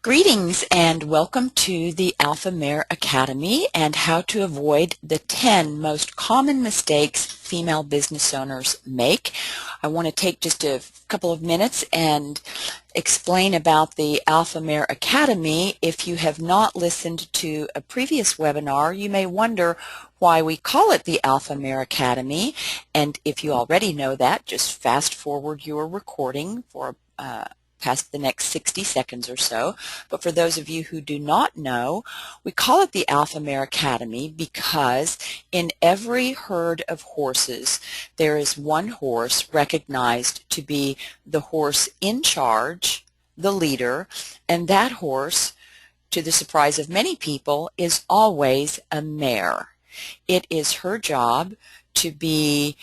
Greetings and welcome to the Alpha Mare Academy and how to avoid the 10 most common mistakes female business owners make. I want to take just a couple of minutes and explain about the Alpha Mare Academy. If you have not listened to a previous webinar, you may wonder why we call it the Alpha Mare Academy. And if you already know that, just fast forward your recording for past the next 60 seconds or so. But for those of you who do not know, we call it the Alpha Mare Academy because in every herd of horses, there is one horse recognized to be the horse in charge, the leader, and that horse, to the surprise of many people, is always a mare. It is her job to be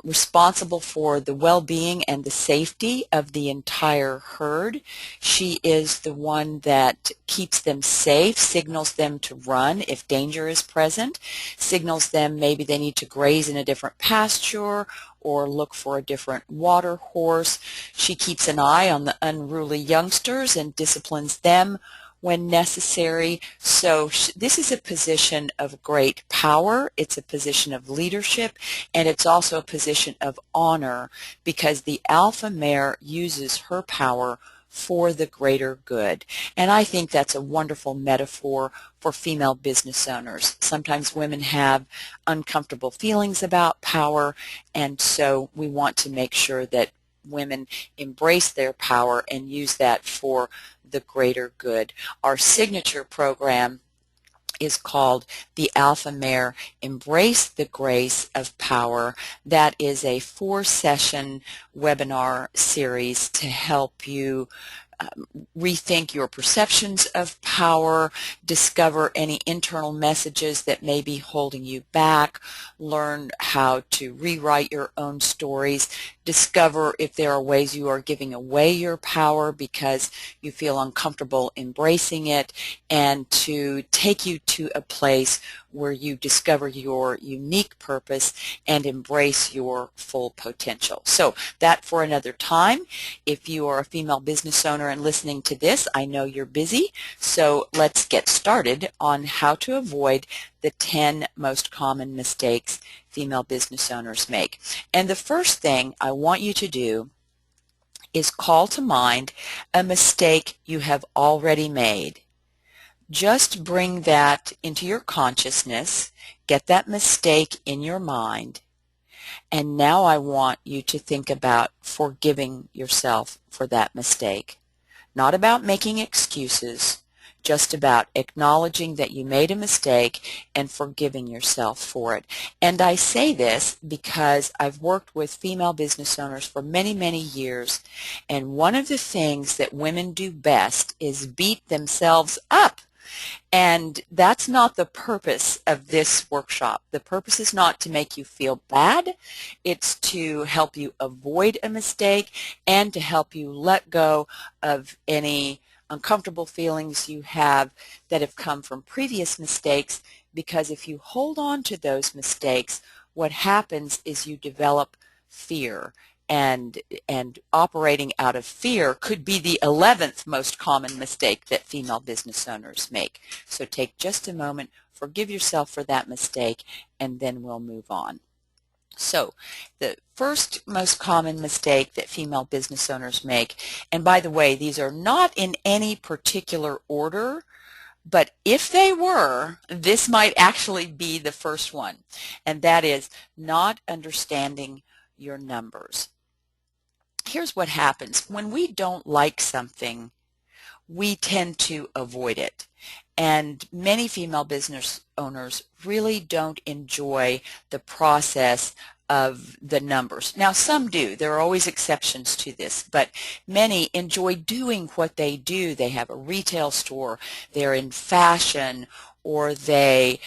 responsible for the well-being and the safety of the entire herd. She is the one that keeps them safe, signals them to run if danger is present, signals them maybe they need to graze in a different pasture or look for a different water horse. She keeps an eye on the unruly youngsters and disciplines them when necessary. So this is a position of great power. It's a position of leadership, and it's also a position of honor because the alpha mare uses her power for the greater good. And I think that's a wonderful metaphor for female business owners. Sometimes women have uncomfortable feelings about power, and so we want to make sure that women embrace their power and use that for the greater good. Our signature program is called the Alpha Mare Embrace the Grace of Power. That is a 4-session webinar series to help you rethink your perceptions of power, discover any internal messages that may be holding you back, learn how to rewrite your own stories, discover if there are ways you are giving away your power because you feel uncomfortable embracing it, and to take you to a place where you discover your unique purpose and embrace your full potential. So that for another time. If you are a female business owner and listening to this, I know you're busy, so let's get started on how to avoid the 10 most common mistakes female business owners make. And the first thing I want you to do is call to mind a mistake you have already made. Just bring that into your consciousness, get that mistake in your mind, and now I want you to think about forgiving yourself for that mistake. Not about making excuses, just about acknowledging that you made a mistake and forgiving yourself for it. And I say this because I've worked with female business owners for many, many years, and one of the things that women do best is beat themselves up. And that's not the purpose of this workshop. The purpose is not to make you feel bad. It's to help you avoid a mistake and to help you let go of any uncomfortable feelings you have that have come from previous mistakes, because if you hold on to those mistakes, what happens is you develop fear. And operating out of fear could be the 11th most common mistake that female business owners make. So take just a moment, forgive yourself for that mistake, and then we'll move on. So the first most common mistake that female business owners make, and by the way, these are not in any particular order, but if they were, this might actually be the first one, and that is not understanding your numbers. Here's what happens. When we don't like something, we tend to avoid it. And many female business owners really don't enjoy the process of the numbers. Now, some do. There are always exceptions to this, but many enjoy doing what they do. They have a retail store, they're in fashion, or they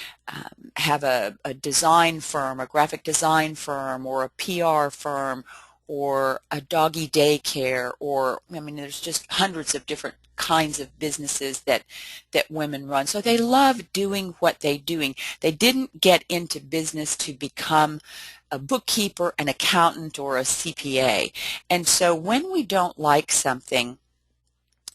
have a design firm, a graphic design firm, or a PR firm, or a doggy daycare, or there's just hundreds of different kinds of businesses that women run. So they love doing what they're doing. They didn't get into business to become a bookkeeper, an accountant, or a CPA. And so when we don't like something,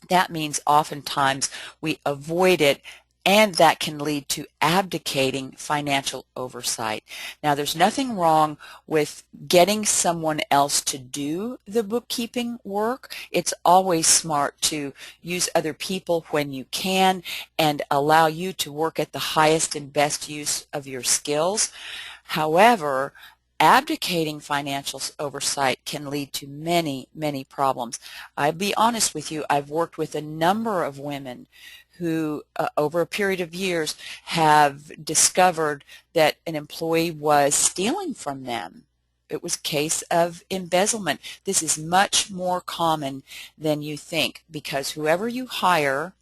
That means oftentimes we avoid it, and that can lead to abdicating financial oversight. Now, there's nothing wrong with getting someone else to do the bookkeeping work. It's always smart to use other people when you can and allow you to work at the highest and best use of your skills. However, abdicating financial oversight can lead to many, many problems. I'll be honest with you, I've worked with a number of women who, over a period of years, have discovered that an employee was stealing from them. It was a case of embezzlement. This is much more common than you think, because whoever you hire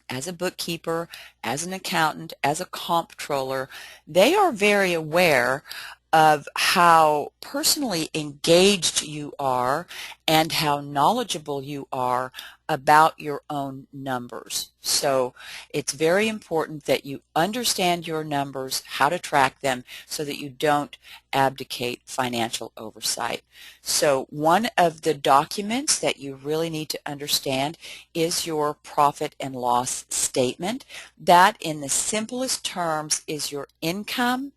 as a bookkeeper, as an accountant, as a comptroller, they are very aware of how personally engaged you are and how knowledgeable you are about your own numbers. So it's very important that you understand your numbers, how to track them, so that you don't abdicate financial oversight. So one of the documents that you really need to understand is your profit and loss statement. That, in the simplest terms, is your income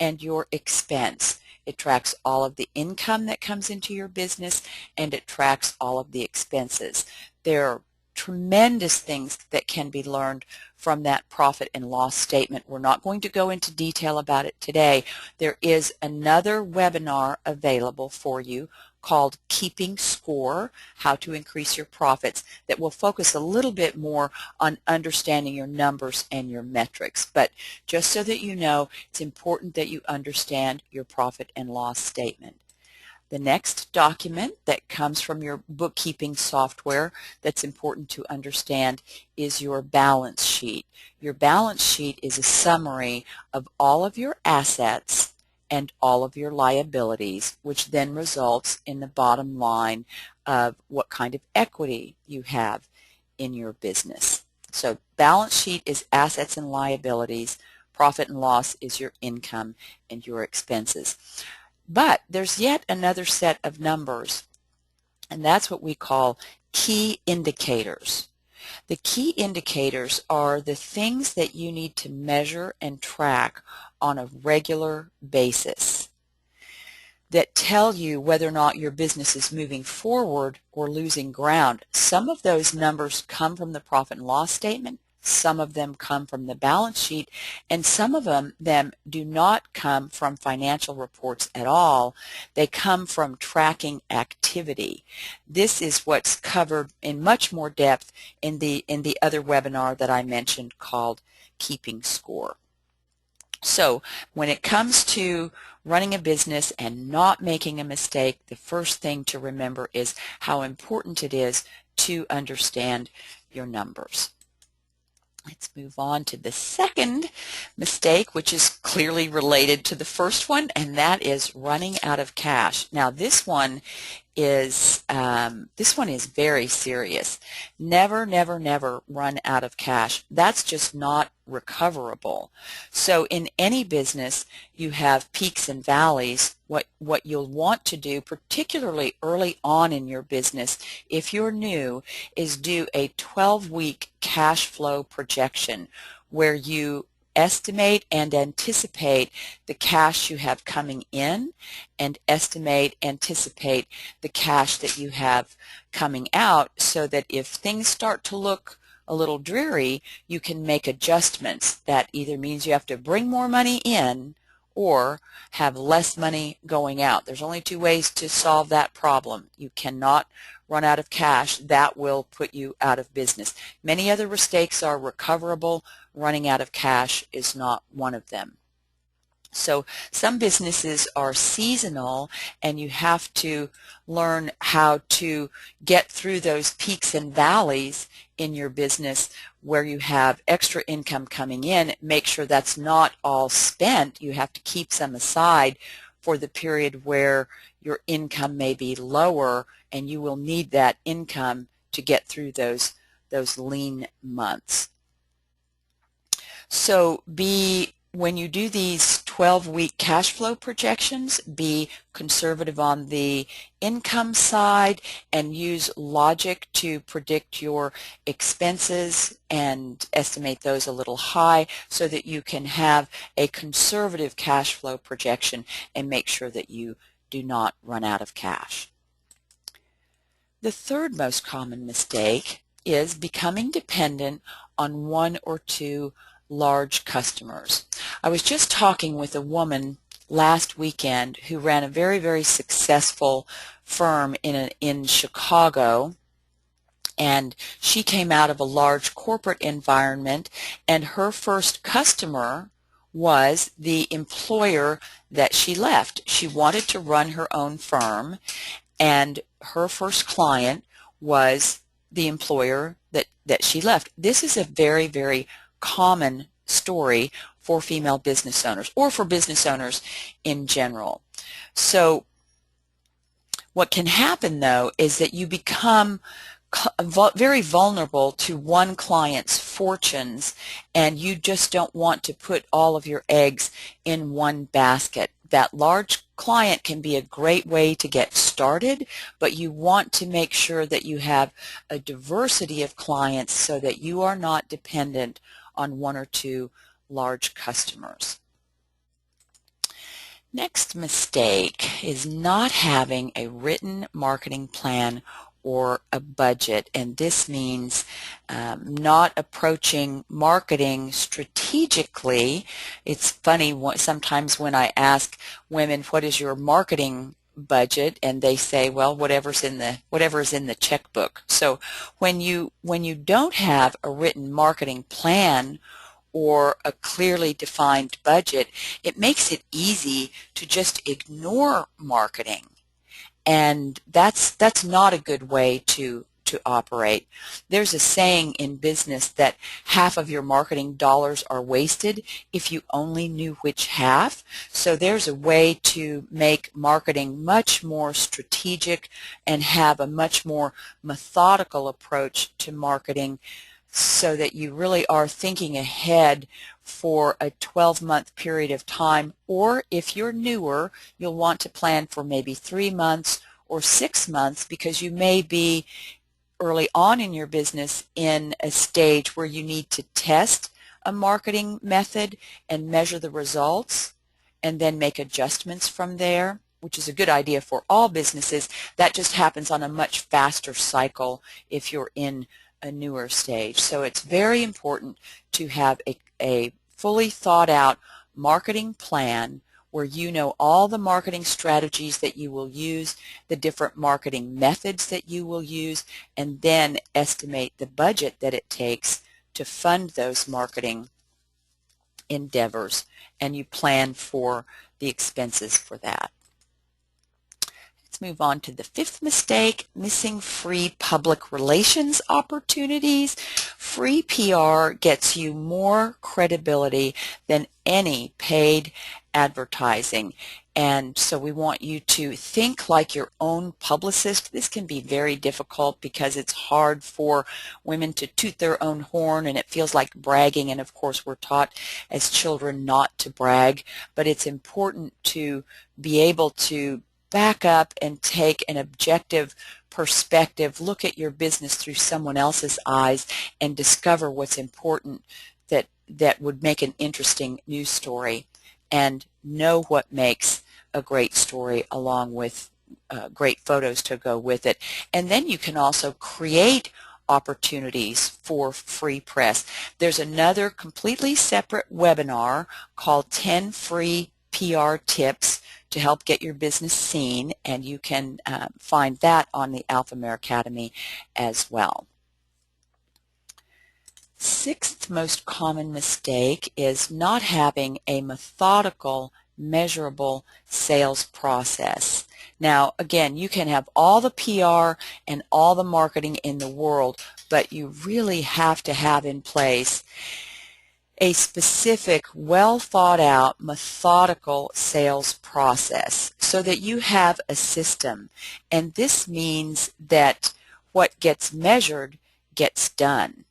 and your expense. It tracks all of the income that comes into your business, and it tracks all of the expenses. There are tremendous things that can be learned from that profit and loss statement. We're not going to go into detail about it today. There is another webinar available for you called Keeping Score, How to Increase Your Profits, that will focus a little bit more on understanding your numbers and your metrics. But just so that you know, it's important that you understand your profit and loss statement. The next document that comes from your bookkeeping software that's important to understand is your balance sheet. Your balance sheet is a summary of all of your assets and all of your liabilities, which then results in the bottom line of what kind of equity you have in your business. So balance sheet is assets and liabilities. Profit and loss is your income and your expenses. But there's yet another set of numbers, and that's what we call key indicators. The key indicators are the things that you need to measure and track on a regular basis that tell you whether or not your business is moving forward or losing ground. Some of those numbers come from the profit and loss statement, some of them come from the balance sheet, and some of them do not come from financial reports at all. They come from tracking activity. This is what's covered in much more depth in the other webinar that I mentioned called Keeping Score. So when it comes to running a business and not making a mistake, the first thing to remember is how important it is to understand your numbers. Let's move on to the second mistake, which is clearly related to the first one, and that is running out of cash. Now this one is very serious. Never, never, never run out of cash. That's just not recoverable. So in any business, you have peaks and valleys. What you'll want to do, particularly early on in your business, if you're new, is do a 12-week cash flow projection where you estimate and anticipate the cash you have coming in and anticipate the cash that you have coming out, so that if things start to look a little dreary, you can make adjustments. That either means you have to bring more money in or have less money going out. There's only two ways to solve that problem. You cannot run out of cash. That will put you out of business. Many other mistakes are recoverable. Running out of cash is not one of them. So some businesses are seasonal, and you have to learn how to get through those peaks and valleys in your business where you have extra income coming in. Make sure that's not all spent. You have to keep some aside for the period where your income may be lower, and you will need that income to get through those lean months. So when you do these 12-week cash flow projections, be conservative on the income side, and use logic to predict your expenses and estimate those a little high so that you can have a conservative cash flow projection and make sure that you do not run out of cash. The third most common mistake is becoming dependent on one or two large customers. I was just talking with a woman last weekend who ran a very, very successful firm in Chicago, and she came out of a large corporate environment, and her first customer was the employer that she left. She wanted to run her own firm, and her first client was the employer that she left. This is a very, very common story for female business owners, or for business owners in general. So what can happen, though, is that you become very vulnerable to one client's fortunes, and you just don't want to put all of your eggs in one basket. That large client can be a great way to get started, but you want to make sure that you have a diversity of clients so that you are not dependent on one or two large customers. Next mistake is not having a written marketing plan or a budget, and this means not approaching marketing strategically. It's funny, sometimes when I ask women, what is your marketing budget, and they say, well, whatever is in the checkbook. So when you don't have a written marketing plan or a clearly defined budget, it makes it easy to just ignore marketing. And that's not a good way to operate. There's a saying in business that half of your marketing dollars are wasted if you only knew which half. So there's a way to make marketing much more strategic and have a much more methodical approach to marketing, so that you really are thinking ahead for a 12-month period of time, or if you're newer, you'll want to plan for maybe 3 months or 6 months, because you may be early on in your business in a stage where you need to test a marketing method and measure the results and then make adjustments from there, which is a good idea for all businesses. That just happens on a much faster cycle if you're in a newer stage. So it's very important to have a fully thought out marketing plan where you know all the marketing strategies that you will use, the different marketing methods that you will use, and then estimate the budget that it takes to fund those marketing endeavors, and you plan for the expenses for that. Let's move on to the fifth mistake, missing free public relations opportunities. Free PR gets you more credibility than any paid advertising. And so we want you to think like your own publicist. This can be very difficult because it's hard for women to toot their own horn, and it feels like bragging. And of course, we're taught as children not to brag, but it's important to be able to back up and take an objective perspective, look at your business through someone else's eyes, and discover what's important that would make an interesting news story, and know what makes a great story along with great photos to go with it. And then you can also create opportunities for free press. There's another completely separate webinar called 10 Free PR Tips to help get your business seen, and you can find that on the AlphaMare Academy as well. Sixth most common mistake is not having a methodical, measurable sales process. Now, again, you can have all the PR and all the marketing in the world, but you really have to have in place a specific, well thought out, methodical sales process so that you have a system. And this means that what gets measured gets done.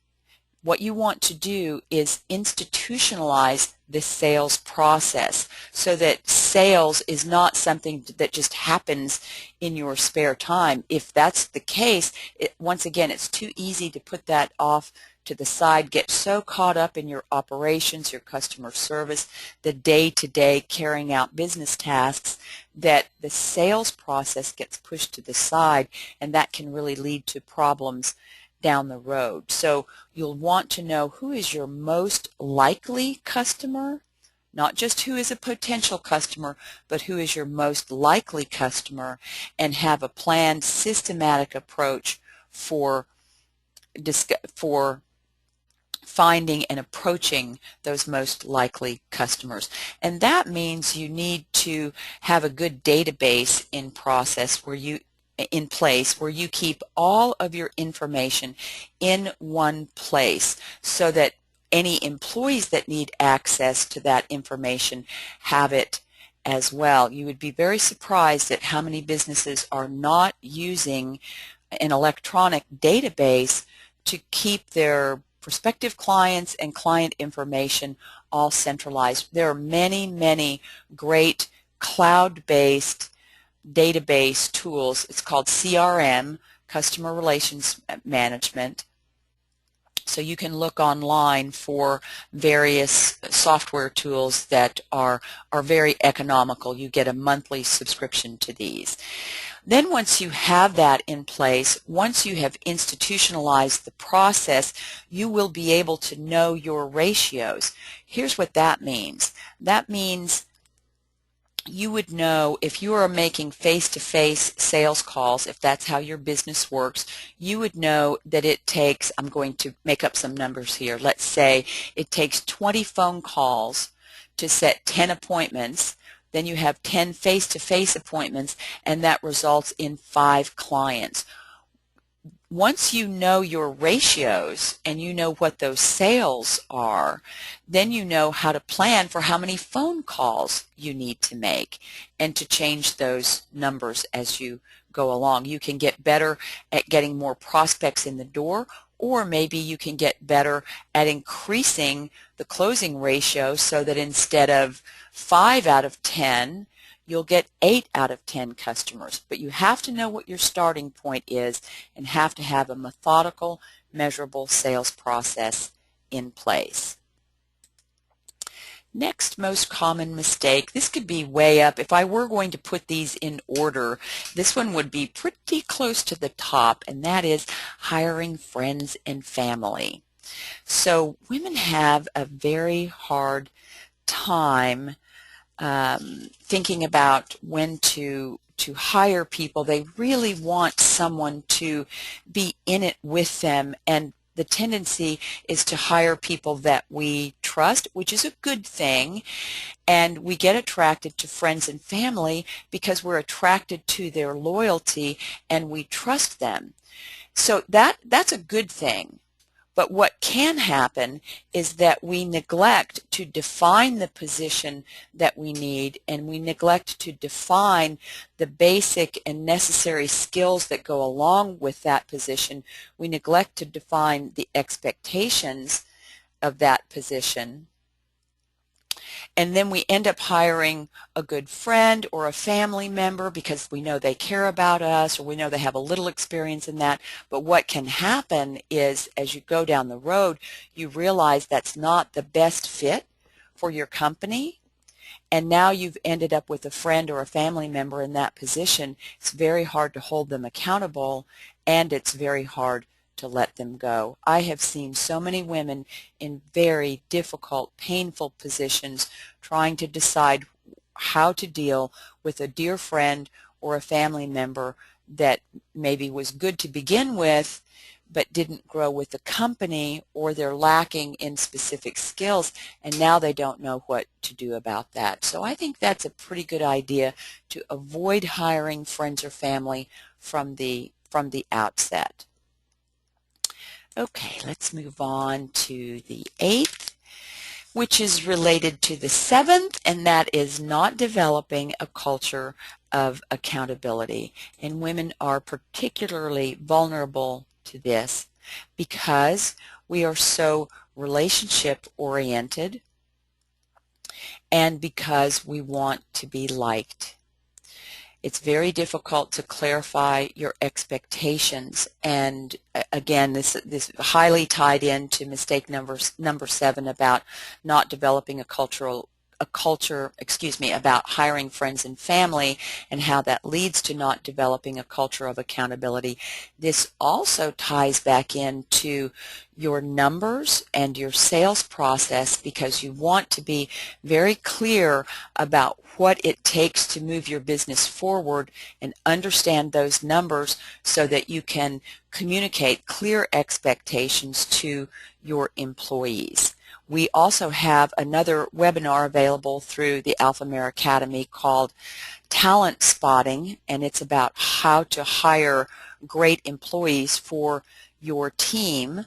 what you want to do is institutionalize the sales process so that sales is not something that just happens in your spare time. If that's the case, once again, it's too easy to put that off to the side, get so caught up in your operations, your customer service, the day-to-day carrying out business tasks, that the sales process gets pushed to the side, and that can really lead to problems down the road. So you'll want to know who is your most likely customer, not just who is a potential customer, but who is your most likely customer, and have a planned, systematic approach for finding and approaching those most likely customers. And that means you need to have a good database in place where you keep all of your information in one place so that any employees that need access to that information have it as well. You would be very surprised at how many businesses are not using an electronic database to keep their prospective clients and client information all centralized. There are many, many great cloud-based database tools. It's called CRM, Customer Relations Management. So you can look online for various software tools that are very economical. You get a monthly subscription to these. Then once you have that in place, once you have institutionalized the process, you will be able to know your ratios. Here's what that means. That means you would know if you are making face-to-face sales calls, if that's how your business works, you would know that it takes, I'm going to make up some numbers here, let's say it takes 20 phone calls to set 10 appointments, then you have 10 face-to-face appointments, and that results in 5 clients. Once you know your ratios and you know what those sales are, then you know how to plan for how many phone calls you need to make and to change those numbers as you go along. You can get better at getting more prospects in the door, or maybe you can get better at increasing the closing ratio so that instead of 5 out of 10, you'll get 8 out of 10 customers. But you have to know what your starting point is and have to have a methodical, measurable sales process in place. Next most common mistake, this could be way up. If I were going to put these in order, this one would be pretty close to the top, and that is hiring friends and family. So women have a very hard time thinking about when to hire people. They really want someone to be in it with them, and the tendency is to hire people that we trust, which is a good thing, and we get attracted to friends and family because we're attracted to their loyalty and we trust them. So that's a good thing. But what can happen is that we neglect to define the position that we need, and we neglect to define the basic and necessary skills that go along with that position. We neglect to define the expectations of that position. And then we end up hiring a good friend or a family member because we know they care about us, or we know they have a little experience in that. But what can happen is, as you go down the road, you realize that's not the best fit for your company, and now you've ended up with a friend or a family member in that position. It's very hard to hold them accountable, and it's very hard to let them go. I have seen so many women in very difficult, painful positions trying to decide how to deal with a dear friend or a family member that maybe was good to begin with but didn't grow with the company, or they're lacking in specific skills, and now they don't know what to do about that. So I think that's a pretty good idea to avoid hiring friends or family from the outset. Okay, let's move on to the 8th, which is related to the 7th, and that is not developing a culture of accountability. And women are particularly vulnerable to this because we are so relationship oriented, and because we want to be liked. It's very difficult to clarify your expectations, and again, this highly tied into mistake number 7 about not developing a culture, about hiring friends and family, and how that leads to not developing a culture of accountability. This also ties back into your numbers and your sales process, because you want to be very clear about what it takes to move your business forward and understand those numbers so that you can communicate clear expectations to your employees. We also have another webinar available through the Alphamare Academy called Talent Spotting, and it's about how to hire great employees for your team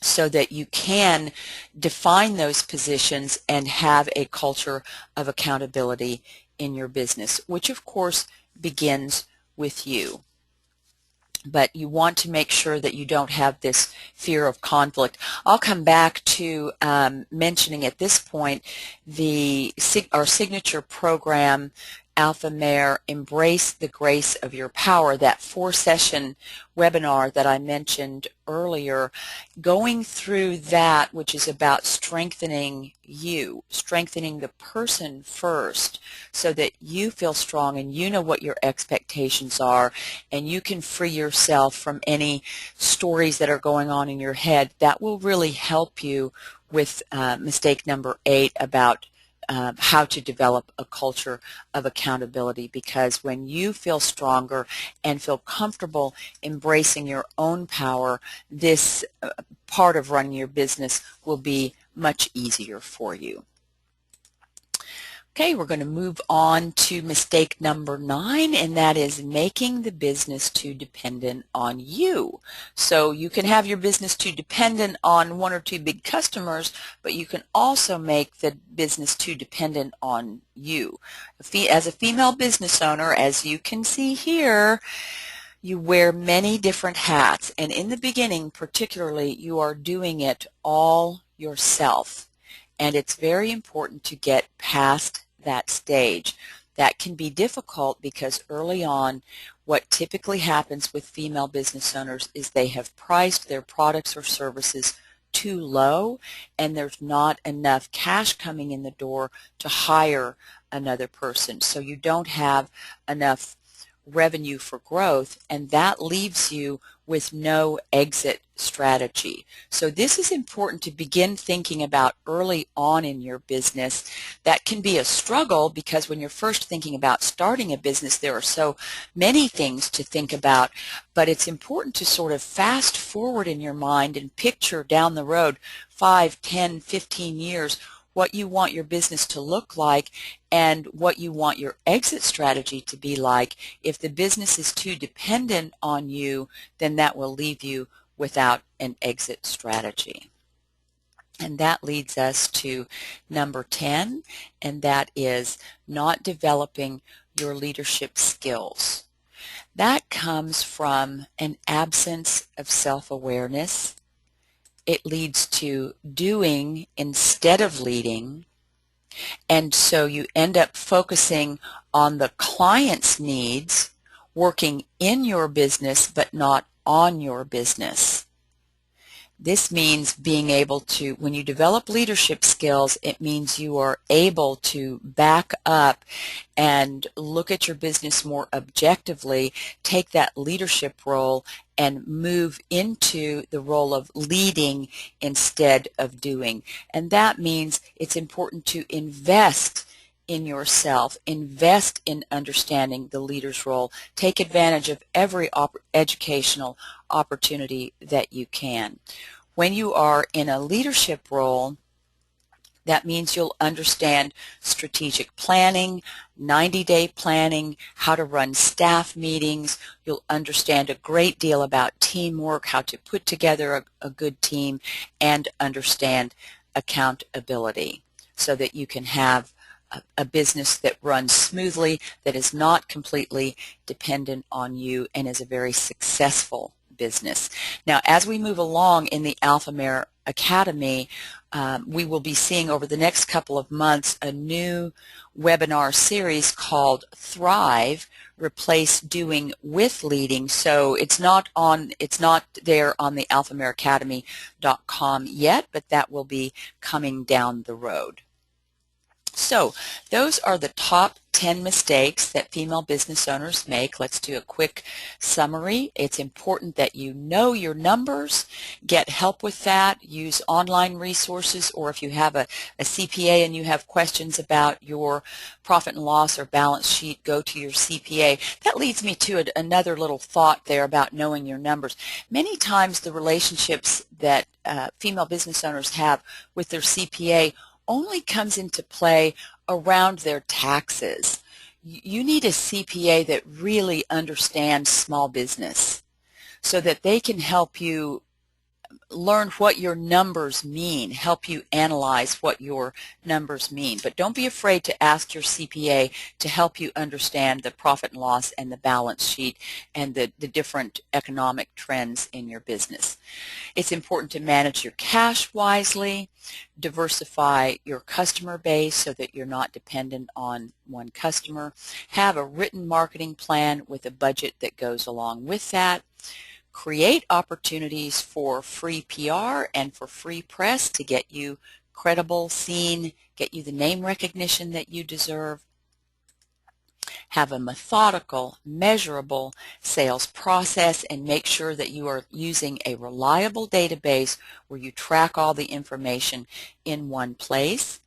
so that you can define those positions and have a culture of accountability in your business, which of course begins with you. But you want to make sure that you don't have this fear of conflict. I'll come back to mentioning at this point our signature program, Alphamare, Embrace the Grace of Your Power, that 4-session webinar that I mentioned earlier. Going through that, which is about strengthening you, strengthening the person first so that you feel strong and you know what your expectations are, and you can free yourself from any stories that are going on in your head. That will really help you with mistake number 8 about how to develop a culture of accountability, because when you feel stronger and feel comfortable embracing your own power, this part of running your business will be much easier for you. Okay, we're going to move on to mistake number 9, and that is making the business too dependent on you. So you can have your business too dependent on 1 or 2 big customers, but you can also make the business too dependent on you. As a female business owner, as you can see here, you wear many different hats, and in the beginning particularly, you are doing it all yourself. And it's very important to get past that stage. That can be difficult because early on, what typically happens with female business owners is they have priced their products or services too low, and there's not enough cash coming in the door to hire another person. So you don't have enough revenue for growth, and that leaves you with no exit strategy. So this is important to begin thinking about early on in your business. That can be a struggle because when you're first thinking about starting a business, there are so many things to think about, but it's important to sort of fast forward in your mind and picture down the road 5, 10, 15 years what you want your business to look like and what you want your exit strategy to be like. If the business is too dependent on you, then that will leave you without an exit strategy. And that leads us to number 10, and that is not developing your leadership skills. That comes from an absence of self-awareness. It leads to doing instead of leading, and so you end up focusing on the client's needs, working in your business but not on your business. This means being able to, when you develop leadership skills, it means you are able to back up and look at your business more objectively, take that leadership role, and move into the role of leading instead of doing. And that means it's important to invest in yourself, invest in understanding the leader's role, take advantage of every educational opportunity that you can. When you are in a leadership role, that means you'll understand strategic planning, 90-day planning, how to run staff meetings. You'll understand a great deal about teamwork, how to put together a good team, and understand accountability so that you can have a business that runs smoothly, that is not completely dependent on you, and is a very successful business. Now, as we move along in the Alpha Mare Academy, we will be seeing over the next couple of months a new webinar series called Thrive, Replace Doing with Leading. So it's not there on the alphamareacademy.com yet, but that will be coming down the road. So those are the top 10 mistakes that female business owners make. Let's do a quick summary. It's important that you know your numbers, get help with that, use online resources, or if you have a CPA and you have questions about your profit and loss or balance sheet, go to your CPA. That leads me to another little thought there about knowing your numbers. Many times the relationships that female business owners have with their CPA only comes into play around their taxes. You need a CPA that really understands small business so that they can help you learn what your numbers mean, help you analyze what your numbers mean. But don't be afraid to ask your CPA to help you understand the profit and loss and the balance sheet and the different economic trends in your business. It's important to manage your cash wisely, diversify your customer base so that you're not dependent on one customer, have a written marketing plan with a budget that goes along with that, create opportunities for free PR and for free press to get you credible, seen, get you the name recognition that you deserve. Have a methodical, measurable sales process and make sure that you are using a reliable database where you track all the information in one place.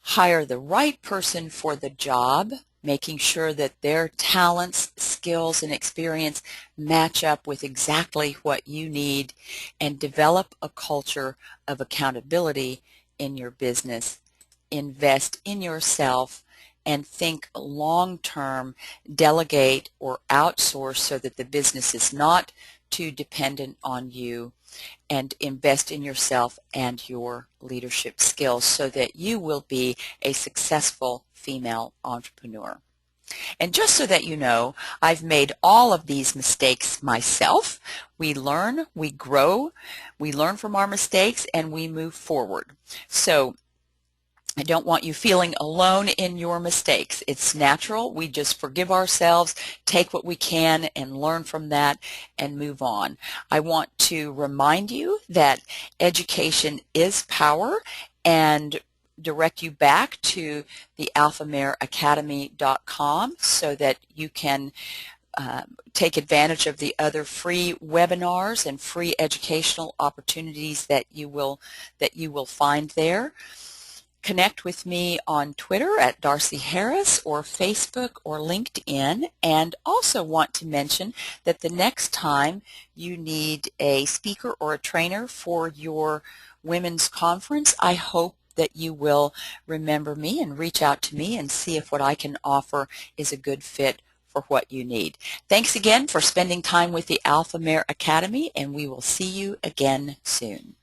Hire the right person for the job, making sure that their talents, skills, and experience match up with exactly what you need, and develop a culture of accountability in your business. Invest in yourself and think long-term, delegate or outsource so that the business is not too dependent on you, and invest in yourself and your leadership skills so that you will be a successful female entrepreneur. And just so that you know, I've made all of these mistakes myself. We learn, we grow, we learn from our mistakes, and we move forward. So I don't want you feeling alone in your mistakes. It's natural. We just forgive ourselves, take what we can, and learn from that and move on. I want to remind you that education is power and direct you back to the alphamareacademy.com so that you can take advantage of the other free webinars and free educational opportunities that you will find there. Connect with me on Twitter at Darcie Harris or Facebook or LinkedIn, and also want to mention that the next time you need a speaker or a trainer for your women's conference, I hope that you will remember me and reach out to me and see if what I can offer is a good fit for what you need. Thanks again for spending time with the Alpha Mare Academy, and we will see you again soon.